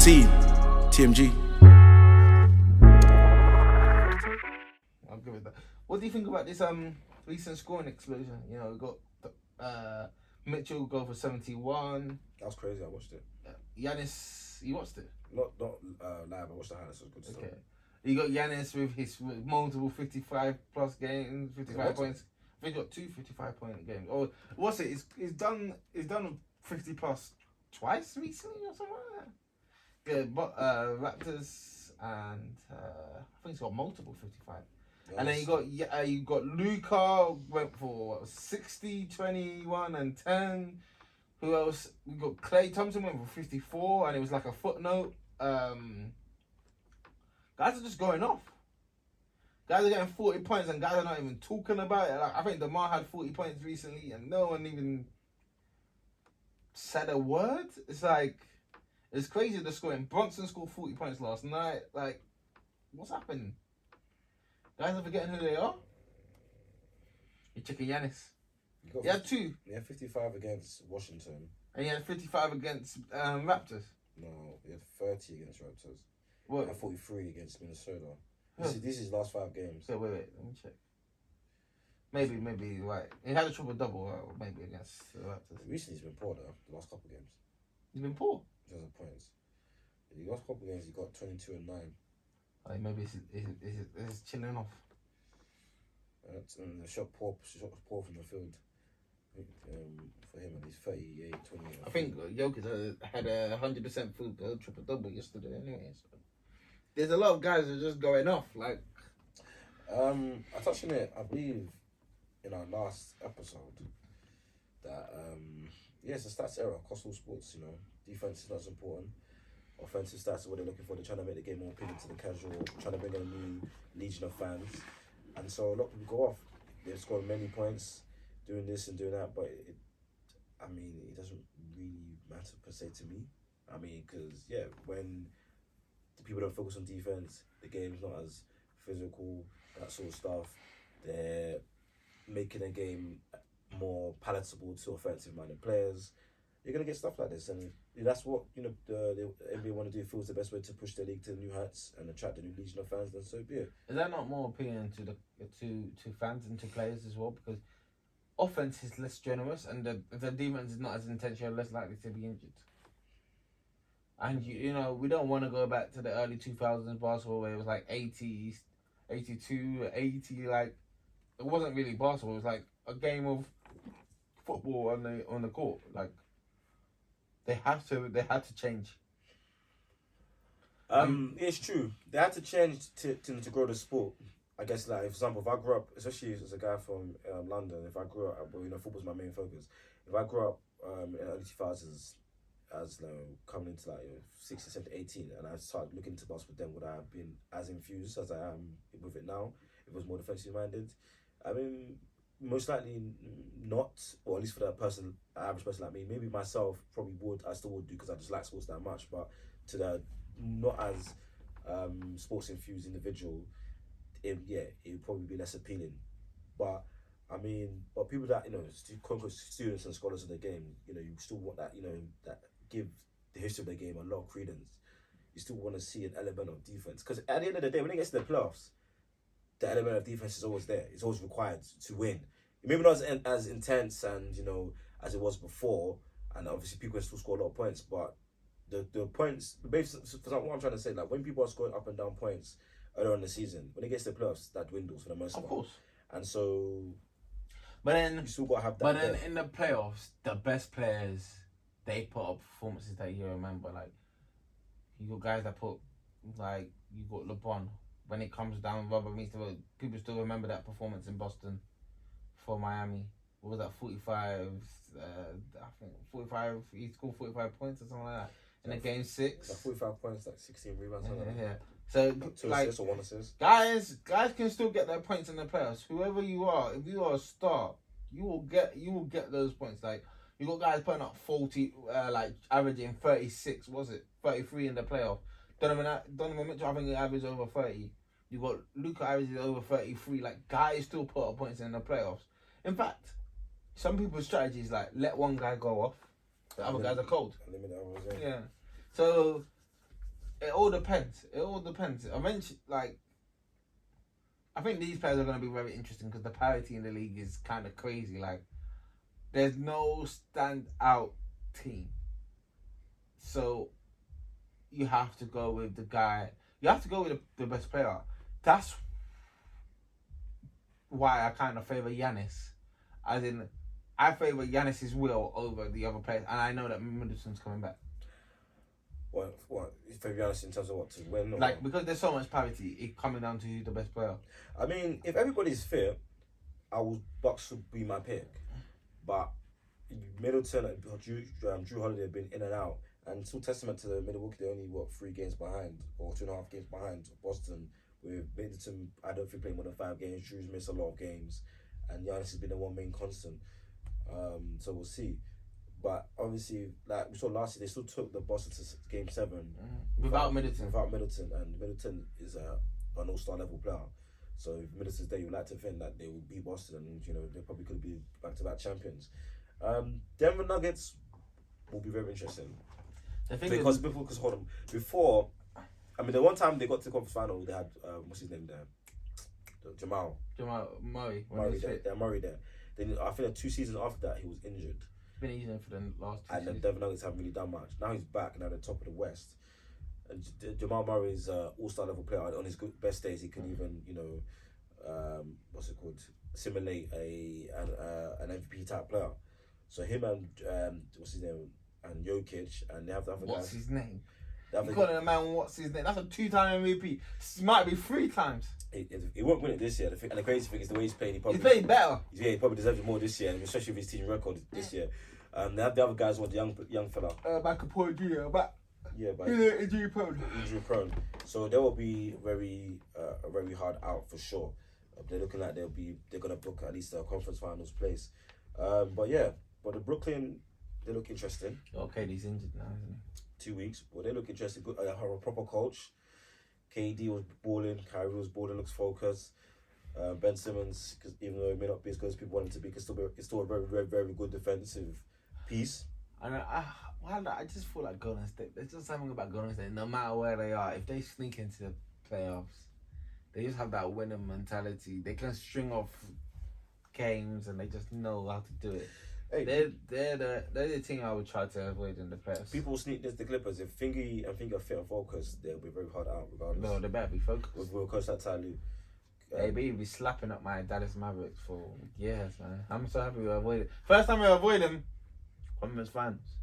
scene. TMG. I'll give it that. What do you think about this recent scoring explosion? You know, we got Mitchell go for 71. That was crazy. I watched it. Giannis, you watched it? Not live. I watched the highlights. It was good stuff. Okay. You got Giannis with his multiple 55 plus games, 55 points. I think he got 2 55-point games. Or what's it? He's done 50 plus twice recently or something like that. Yeah, but Raptors and I think he's got multiple 55. Yes. And then you got Luka went for 60, 21 and 10. Who else? We got Klay Thompson went for 54 and it was like a footnote. Guys are just going off. Guys are getting 40 points and guys are not even talking about it. Like, I think DeMar had 40 points recently and no one even said a word. It's like, it's crazy they're scoring. Bronson scored 40 points last night. Like, what's happening? Guys are forgetting who they are. You're checking Giannis. He had 2. He had 55 against Washington. And he had 55 against Raptors. No, he had 30 against Raptors. What? He had 43 against Minnesota. This is his last 5 games. So wait, let me check. Maybe right. He had a triple double, maybe against the Raptors. Recently, he's been poor though. The last couple of games. He's been poor. In terms of points. The last couple of games, he got 22 and 9. Maybe he's chilling off. And the shot poor from the field. For him, and he's 38, 20. I think Jokic had a 100% field goal triple double yesterday. Anyway, so. There's a lot of guys that are just going off. Like, I touched on it, I believe, in our last episode. That it's a stats era across all sports. You know, defense is not as important. Offensive stats are what they're looking for. They're trying to make the game more appealing to the casual. Trying to bring in a new legion of fans, and so a lot of people go off. They've scored many points doing this and doing that, but it doesn't really matter per se to me. I mean, because when the people don't focus on defense, the game's not as physical, that sort of stuff. They're making a game more palatable to offensive-minded players. You're gonna get stuff like this, and that's what the NBA want to do. Feels the best way to push the league to new heights and attract a new legion of fans. Then so be it. Is that not more appealing to fans and to players as well? Because offense is less generous, and the defense is not as intentional, less likely to be injured. And you know, we don't want to go back to the early 2000s basketball where it was like 80, 82, 80. Like, it wasn't really basketball. It was like a game of football on the court. Like, they had to change. It's true. They had to change to grow the sport. I guess, like, for example, if I grew up, especially as a guy from London, if I grew up, football's my main focus. If I grew up in the early 2000s, as coming into 16, 17, 18, and I started looking into basketball, then would I have been as infused as I am with it now? If it was more defensively minded, I mean, most likely not, or at least for that person, an average person like me, maybe myself probably would. I still would do because I just like sports that much. But to the not as sports infused individual, it would probably be less appealing. But I mean, but people that students and scholars of the game, you still want that that give the history of the game a lot of credence. You still want to see an element of defense because at the end of the day, when it gets to the playoffs, the element of defense is always there. It's always required to win. Maybe not as intense and as it was before, and obviously people can still score a lot of points. But the points, for example, what I'm trying to say, like when people are scoring up and down points earlier in the season, when it gets to the playoffs, that dwindles for the most part. Of course. And so, but then you still got to have that. But then in the playoffs, the best players, they put up performances that you remember. Like, you got guys that you got LeBron. When it comes down, rubber meets the road, people still remember that performance in Boston for Miami. What was that, 45? I think 45, he scored 45 points or something like that in a game 6. Like 45 points, like 16 rebounds. Yeah. So, two assists or 1 assist. Guys can still get their points in the playoffs. Whoever you are, if you are a star, you will get those points. Like, you got guys putting up 40, averaging 36, 33 in the playoff. Donovan Mitchell, I think he averaged over 30. You got Luka averaging over 33. Like, guys still put up points in the playoffs. In fact, some people's strategy is like, let one guy go off, the other guys are cold. Eliminate others, yeah. So It all depends. It all depends. Eventually, like, I think these players are going to be very interesting because the parity in the league is kind of crazy. Like, there's no standout team. So, you have to go with the guy. You have to go with the best player. That's why I kind of favour Giannis. As in, I favour Giannis's will over the other players. And I know that Middleton's coming back. What? Favour Giannis in terms of what? To win? Or Like, what? because there's so much parity, it coming down to who's the best player. I mean, if everybody's fit, Bucks would be my pick. But Middleton and Drew Holiday have been in and out. And it's all testament to Milwaukee. They're only, 3 games behind, or 2.5 games behind Boston. With Middleton, I don't think, playing more than 5 games. Drew's missed a lot of games. And Giannis has been the one main constant. So we'll see. But obviously, like we saw last year, they still took the Boston to Game 7. Without Middleton. Without Middleton. And Middleton is an all-star level player. So if Middleton's there, you'd like to think that they will beat Boston. And, they probably could be back-to-back champions. Denver Nuggets will be very interesting. Because hold on, before, I mean, the one time they got to the conference final, they had what's his name there, Jamal Murray. Murray there. Then I think 2 seasons after that he was injured. Been injured for the last 2 and seasons. the Denver Nuggets haven't really done much. Now he's back. Now they're top of the West. And Jamal Murray is all-star level player. On his best days, he can even simulate an MVP type player. So him and what's his name? And Jokic, and they have the other guys. What's his name? You calling a man what's his name? That's a 2-time MVP. Might be 3 times. He won't win it this year. And the crazy thing is the way he's playing. He's playing better. Yeah, he probably deserves it more this year, especially with his team record this year. They have the other guys, the young fella. Michael Porter Jr. But injury prone. Injury prone. So they will be very hard out for sure. They're looking like they're gonna book at least a conference finals place. But the Brooklyn. They look interesting. Okay, he's injured now, isn't he? 2 weeks. Well, they look interesting. Good. Have a proper coach. KD was balling. Kyrie was balling. Looks focused. Ben Simmons, cause even though he may not be as good as people want him to be, it's still a very, very, very good defensive piece. And I just feel like Golden State. There's just something about Golden State. No matter where they are, if they sneak into the playoffs, they just have that winning mentality. They can string off games, and they just know how to do it. Hey, they're the team I would try to avoid in the playoffs. People sneak this the Clippers. If Thingy and Finger are fit and focused, they'll be very hard out regardless. No, they better be focused. With a coach like Ty Lue. Maybe be slapping up my Dallas Mavericks for years, man. I'm so happy we avoided. First time we avoid them, conference finals.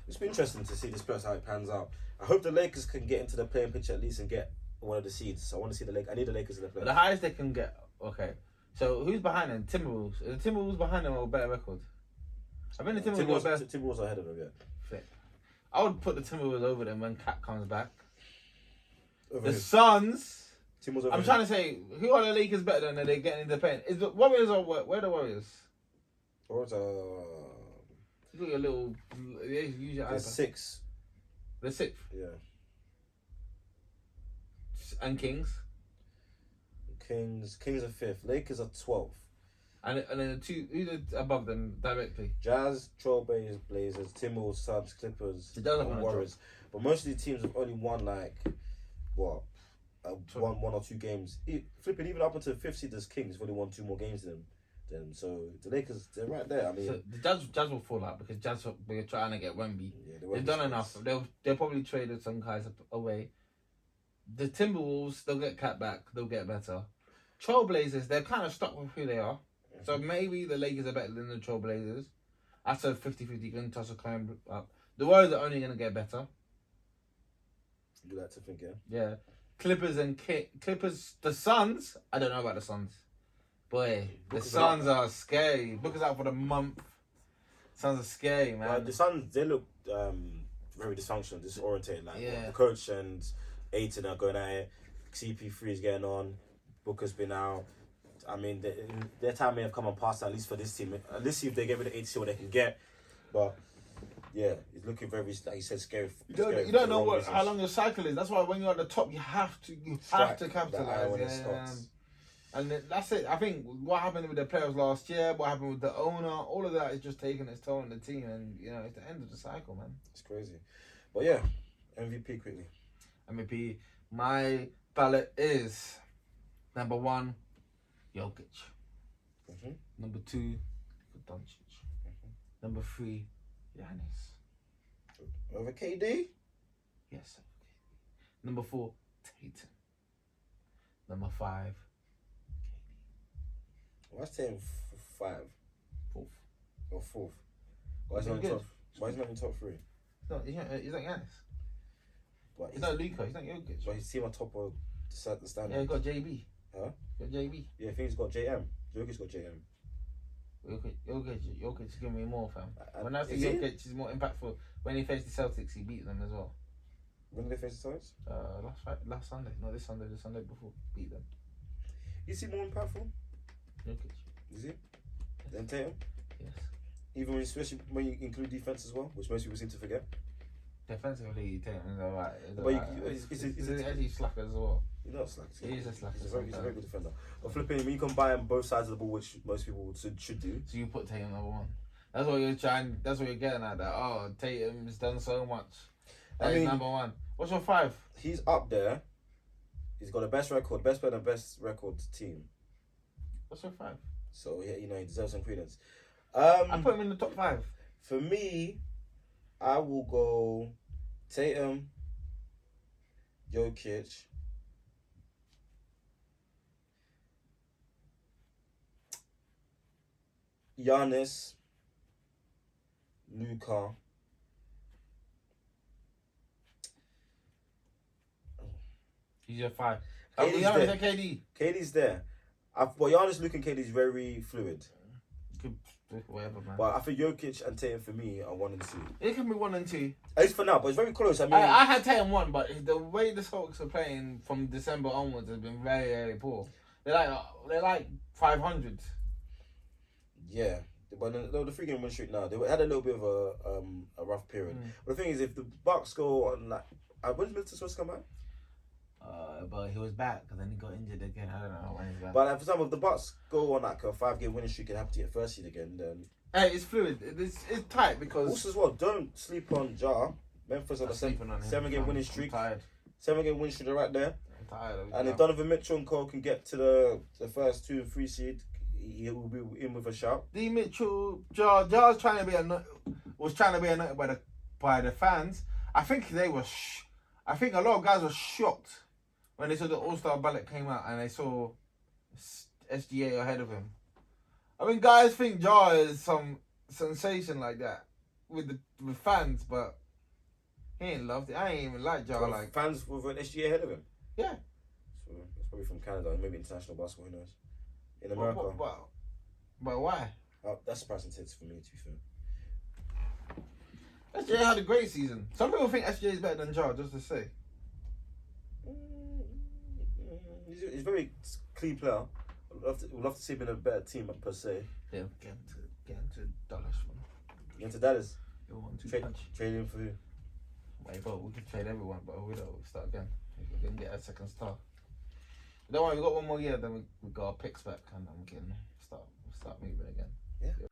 It's been interesting to see this playoffs how it pans out. I hope the Lakers can get into the playing pitch at least and get one of the seeds. I want to see the Lakers. I need the Lakers in the playoffs. The highest they can get. Okay, so who's behind them? Timberwolves. The Timberwolves behind them or a better record? I think the Timberwolves are ahead of them, yeah. Flip. I would put the Timberwolves over them when Cat comes back. Over the Suns. I'm trying to say, who are the Lakers better than? Are they getting in the paint? Is the Warriors or where are the Warriors? Warriors are... Look at a little... Use your They're iPad. 6. They're 6th. Yeah. And Kings? Kings are 5th. Lakers are 12th. And then the two, who's above them directly? Jazz, Trailblazers, Blazers, Timberwolves, Suns, Clippers, and Warriors. But most of the teams have only won one or 2 games. Flipping even up until the 5th seed, there's Kings. They've only won 2 more games than them. So the Lakers, they're right there. I mean, so the Jazz will fall out because Jazz we're trying to get Wemby. Yeah, they've done enough. They'll probably traded some guys away. The Timberwolves, they'll get Cat back. They'll get better. Trailblazers, they're kind of stuck with who they are. So maybe the Lakers are better than the Trailblazers. That's a 50-50 going to toss a climb up. The Warriors are only going to get better. You like to think, yeah? Yeah. Clippers, the Suns. I don't know about the Suns. Boy, the Suns are scary. Booker's out for the month. Suns are scary, man. The Suns, they look very dysfunctional, disorientated. The coach and Ayton are going at it. CP3 is getting on. Booker's been out. I mean, their time may have come and passed, at least for this team. Let's see if they get rid of 8, see what they can get. But, yeah, it's looking very, like you said, scary. You don't know how long your cycle is. That's why when you're at the top, you have to capitalize. And that's it. I think what happened with the players last year, what happened with the owner, all of that is just taking its toll on the team. And, it's the end of the cycle, man. It's crazy. But, yeah, MVP quickly. MVP. My ballot is number 1, Jokic. Mhm. Number 2, Doncic. Number 3, Giannis. Over KD. Yes. Number 4, Tatum. Number 5, Why's Tatum 5 4th. or 4th? Why is he He's not in good. top? Why is he not in top 3? He's not Giannis. But He's not Luka. He's not Jokic. But his team on top of the standard. Yeah, he got JB. Huh? Got JB. Yeah, I think he's got JM. Jokic's got JM. Jokic is giving me more, fam. When I say Is he? Jokic is more impactful, when he faced the Celtics, he beat them as well. When did they face the Suns? Last Sunday. Not this Sunday, the Sunday before. Beat them. Is he more impactful? Jokic. Is he? Than Tatum? Yes. Even especially when you include defense as well, which most people seem to forget. Defensively, Tatum is alright. But He's is it actually slacker as well. He's not slack. He is a slacker He's a very sometimes. good defender. But flipping, when you combine both sides of the ball, which most people should do. So you put Tatum number 1. That's what you're trying. That's what you're getting at. That Tatum's done so much. That is number 1. What's your 5? He's up there. He's got the best record, best player, and best record team. What's your 5? So yeah, he deserves some credence. I put him in the top 5. For me, I will go Tatum, Jokic, Giannis, Luka. He's your 5. KD's Giannis there. and KD. KD's there. But Giannis, Luka, and KD is very fluid. Whatever, man. But I think Jokic and Tatum for me are 1 and 2. It can be 1 and 2. At least for now, but it's very close. I mean, I had Tatum 1, but the way the Hawks are playing from December onwards has been very, very poor. They're like 500. yeah. But the 3-game win streak now, they had a little bit of a rough period. But the thing is, if the Bucks go on like, when is Middleton supposed to come back? But he was back and then he got injured again. I don't know when he's back. But for example, if the Bucks go on like a 5-game winning streak and happen to get first seed again, then Hey, it's fluid. It's tight because also as well, don't sleep on Ja. Memphis on I'm a sleeping on him. 7-game winning streak. I'm tired. 7-game winning streak, they're right there. I'm tired of And Ja. if Donovan Mitchell and Cole can get to the first 2 and 3 seed, he will be in with a shout. D. Mitchell, Ja's trying to be anointed by the fans. I think they were. I think a lot of guys were shocked when they saw the All-Star ballot came out and they saw SGA ahead of him. I mean, guys think Ja is some sensation like that with fans, but he ain't loved it. I ain't even like Ja. Well, Like fans with an SGA ahead of him. Yeah. So it's probably from Canada, maybe international basketball. Who knows? In America, but why? that's surprising tits for me. To be fair. SGA had a great season. Some people think SGA is better than Ja, just to say. He's a very clean player. We'd love to see him in a better team per se. Yeah, get into Dallas. Get to Dallas. You want to Trade punch? him for who? Wait, but we can trade everyone, but we don't start again. We can get a second star. Don't worry, we got 1 more year, then we got our picks back, and then we can start moving again. Yeah.